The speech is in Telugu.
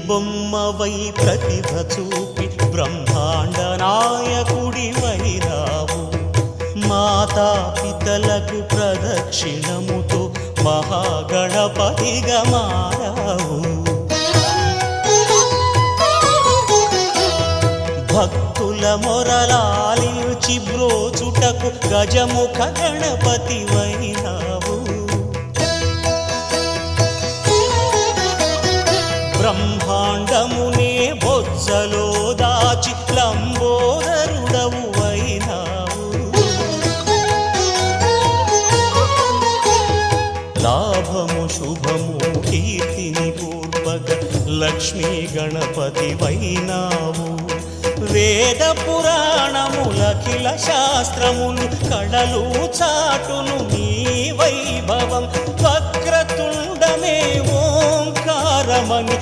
బొమ్మవై ప్రతిభ చూపి బ్రహ్మాండ నాయకుడి వైరావు మాతా పితలకు ప్రదక్షిణముతో మహాగణపతిగా మారావు భక్తుల మొరలాలించి బ్రోచుటకు గజముఖ గణపతి వైనావు బ్రహ్మాండమునే బొజ్జలో దాచి లంబోదరుడవు వైనావు లాభము శుభము కీర్తిని పూర్వక లక్ష్మీ గణపతి వైనావు వేద పురాణములఖిల శాస్త్రములు కళలు చాటును నీ వైభవం వక్రతుండమే ఓంకారమని